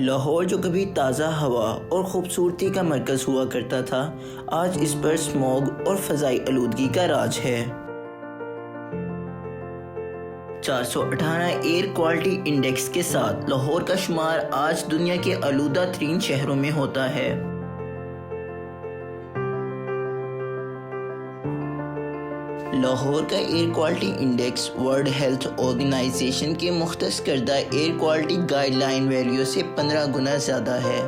लाहौर जो कभी ताज़ा हवा और ख़ूबसूरती का मरकज़ हुआ करता था, आज इस पर स्मॉग और फ़ज़ाई आलूदगी का राज है। 418 एयर क्वालिटी इंडेक्स के साथ लाहौर का शुमार आज दुनिया के आलूदा तरीन शहरों में होता है। लाहौर का air quality index world health organization के मुख्तस करदा एयर क्वालिटी गाइडलाइन वैल्यू से 15 गुना ज़्यादा है।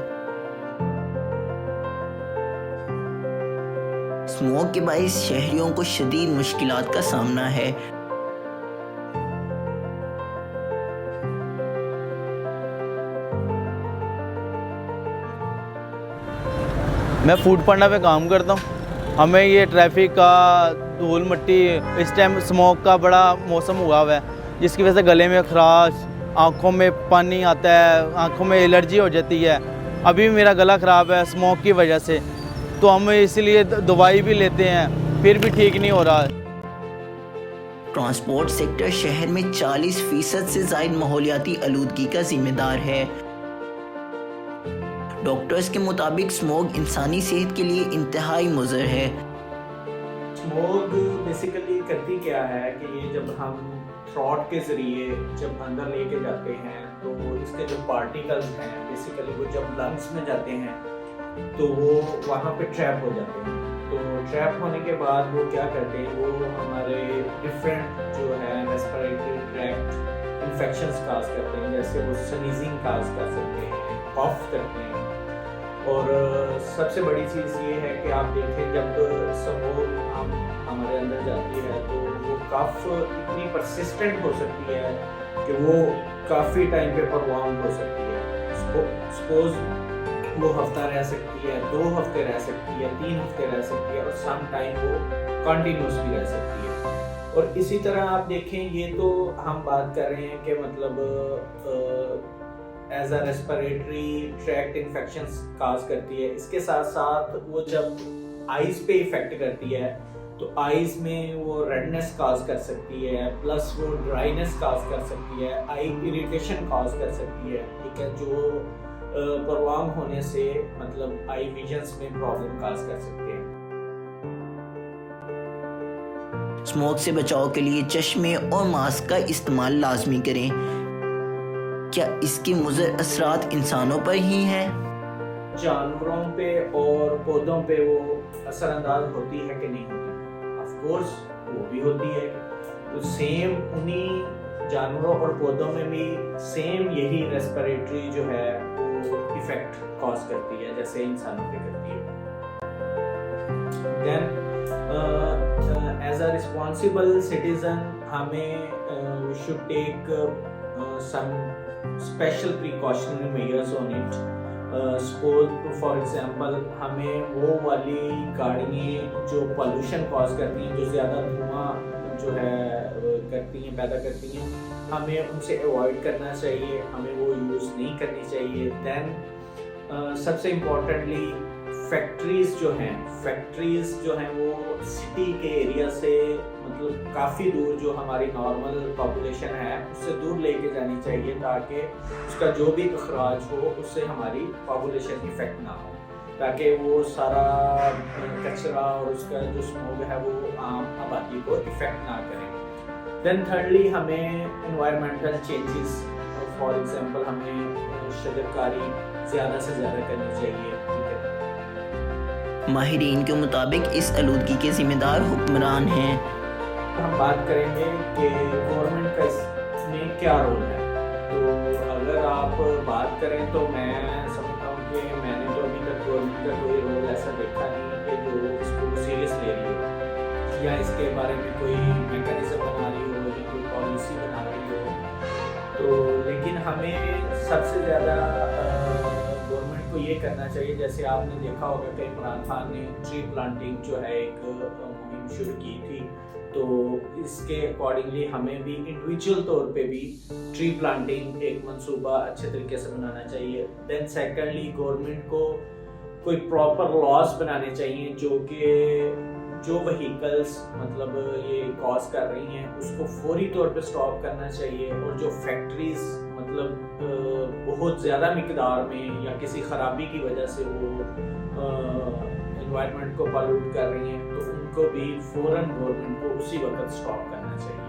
स्मोक के बाइस शहरियों को शदीद मुश्किलात का सामना है। मैं फूड पांडा पे काम करता हूँ। हमें ये ट्रैफिक का धूल मिट्टी, इस टाइम स्मोक का बड़ा मौसम हुआ हुआ है, जिसकी वजह से गले में खराश, आँखों में पानी आता है, आँखों में एलर्जी हो जाती है। अभी मेरा गला ख़राब है स्मोक की वजह से, तो हम इसलिए दवाई भी लेते हैं, फिर भी ठीक नहीं हो रहा। ट्रांसपोर्ट सेक्टर शहर में 40% से ज़ायद माहौलियाती आलूदगी का जिम्मेदार है। डॉक्टर्स के मुताबिक स्मोग इंसानी सेहत के लिए इंतहाई मुज़र है। स्मोग बेसिकली करती क्या है कि ये जब हम थ्रॉट के ज़रिए जब अंदर लेके जाते हैं तो इसके जो पार्टिकल्स हैं बेसिकली वो जब लंग्स में जाते हैं तो वो वहाँ पे ट्रैप हो जाते हैं। तो ट्रैप होने के बाद वो क्या करते हैं, वो हमारे डिफरेंट जो है रेस्पिरेटरी ट्रैक्ट इन्फेक्शंस काज करते हैं, जैसे वो स्नीजिंग काज कर सकते हैं, कॉफ करते हैं। और सबसे बड़ी चीज़ ये है कि आप देखें जब स्मोक हमारे अंदर जाती है तो वो कफ इतनी परसिस्टेंट हो सकती है कि वो काफ़ी टाइम पे परवाम हो सकती है। सपोज वो हफ्ता रह सकती है, 2 हफ्ते रह सकती है, 3 हफ्ते रह सकती है और सम टाइम वो कंटिन्यूस भी रह सकती है। और इसी तरह आप देखें, ये तो हम बात कर रहे हैं कि मतलब as a respiratory tract infections cause करती है। इसके साथ साथ वो जब आइज पे इफेक्ट करती है तो आइज में वो रेडनेस काज कर सकती है, प्लस वो ड्राइनेस काज कर सकती है, आई इरिटेशन काज कर सकती है, ठीक है, जो परवाम होने से मतलब आई विजन्स में प्रॉब्लम काज कर सकते हैं। स्मोक से बचाव के लिए चश्मे और मास्क का इस्तेमाल लाजमी करें। क्या इसके मुज़र असरात इंसानों पर ही हैं? जानवरों पे और पौधों पे वो असरअंदाज होती है कि नहीं होती? ऑफ कोर्स वो भी होती है। तो सेम उन्हीं जानवरों और पौधों में भी सेम यही रेस्पिरेटरी जो है वो इफेक्ट कॉज करती है जैसे इंसानों पे करती है। Then as a responsible citizen हमें we should take some special precautionary measures on it. Suppose for example हमें वो वाली गाड़ियाँ जो पोल्यूशन कॉज करती हैं, जो ज़्यादा धुआं जो है करती हैं, पैदा करती हैं, हमें उनसे अवॉइड करना चाहिए, हमें वो यूज़ नहीं करनी चाहिए। दैन सबसे इम्पोर्टेंटली फैक्ट्रीज़ जो हैं वो सिटी के एरिया से मतलब काफ़ी दूर, जो हमारी नॉर्मल पॉपुलेशन है उससे दूर लेके जानी चाहिए, ताकि उसका जो भी अखराज हो उससे हमारी पॉपुलेशन इफेक्ट ना हो, ताकि वो सारा कचरा और उसका जो स्मोक है वो आम आबादी को इफेक्ट ना करे। देन थर्डली हमें एनवायरमेंटल चेंजेस, फॉर एग्जांपल हमें शजरकारी ज़्यादा से ज़्यादा करनी चाहिए, ठीक है। माहिरीन के मुताबिक इस आलूदगी के जिम्मेदार हुक्मरान हैं। हम बात करेंगे कि गवर्नमेंट का इसमें क्या रोल है। तो अगर आप बात करें तो मैं समझता हूँ कि मैंने तो अभी तक गवर्नमेंट का कोई रोल ऐसा देखा नहीं कि जो इसको सीरियस ले रही हो या इसके बारे में कोई मैकेनिज्म बना रही हो या कोई पॉलिसी बना रही हो। तो लेकिन हमें सबसे ज़्यादा गवर्नमेंट को ये करना चाहिए, जैसे आपने देखा होगा कि इमरान खान ने ट्री प्लांटिंग जो है एक मुहिम शुरू की थी, तो इसके अकॉर्डिंगली हमें भी इंडिविजुअल तौर पे भी ट्री प्लांटिंग एक मंसूबा अच्छे तरीके से बनाना चाहिए। देन सेकेंडली गवर्नमेंट को कोई प्रॉपर लॉज बनाने चाहिए जो व्हीकल्स मतलब ये कॉज कर रही हैं उसको फौरी तौर पे स्टॉप करना चाहिए, और जो फैक्ट्रीज मतलब मतलब बहुत ज़्यादा मिकदार में या किसी ख़राबी की वजह से वो एनवायरनमेंट को पॉल्यूट कर रही हैं, तो उनको भी फ़ौरन गवर्नमेंट को उसी वक्त स्टॉप करना चाहिए।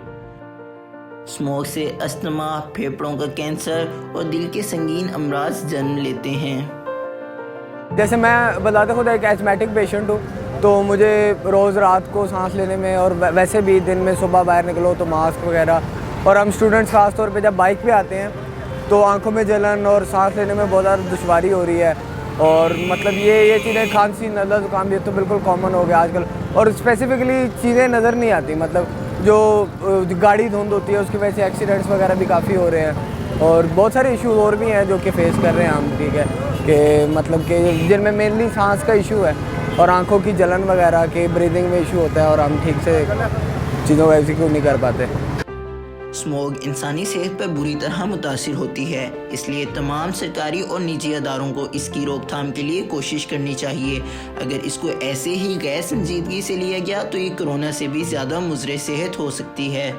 स्मोक से अस्थमा, फेफड़ों का कैंसर और दिल के संगीन अमराज जन्म लेते हैं। जैसे मैं बताता खुद एक एस्थमेटिक पेशेंट हूँ, तो मुझे रोज़ रात को सांस लेने में और वैसे भी दिन में सुबह बाहर निकलो तो मास्क वगैरह, और हम स्टूडेंट्स ख़ास तौर पे जब बाइक पे आते हैं तो आंखों में जलन और सांस लेने में बहुत ज़्यादा दुश्वारी हो रही है। और मतलब ये चीज़ें खांसी, नज़ला, ज़ुकाम ये तो बिल्कुल कॉमन हो गया आजकल। और स्पेसिफ़िकली चीज़ें नज़र नहीं आती, मतलब जो गाड़ी धुंध होती है उसकी वजह से एक्सीडेंट्स वगैरह भी काफ़ी हो रहे हैं, और बहुत सारे इशूज़ और भी हैं जो कि फेस कर रहे हैं हम, ठीक है, कि मतलब कि जिनमें मेनली सांस का इशू है और आंखों की जलन वगैरह के, ब्रीदिंग में इशू होता है और हम ठीक से चीज़ों को एग्जीक्यूट नहीं कर पाते। स्मोक इंसानी सेहत पर बुरी तरह मुतासिर होती है, इसलिए तमाम सरकारी और निजी अदारों को इसकी रोकथाम के लिए कोशिश करनी चाहिए। अगर इसको ऐसे ही गैर संजीदगी से लिया गया तो ये कोरोना से भी ज़्यादा मुज़र सेहत हो सकती है।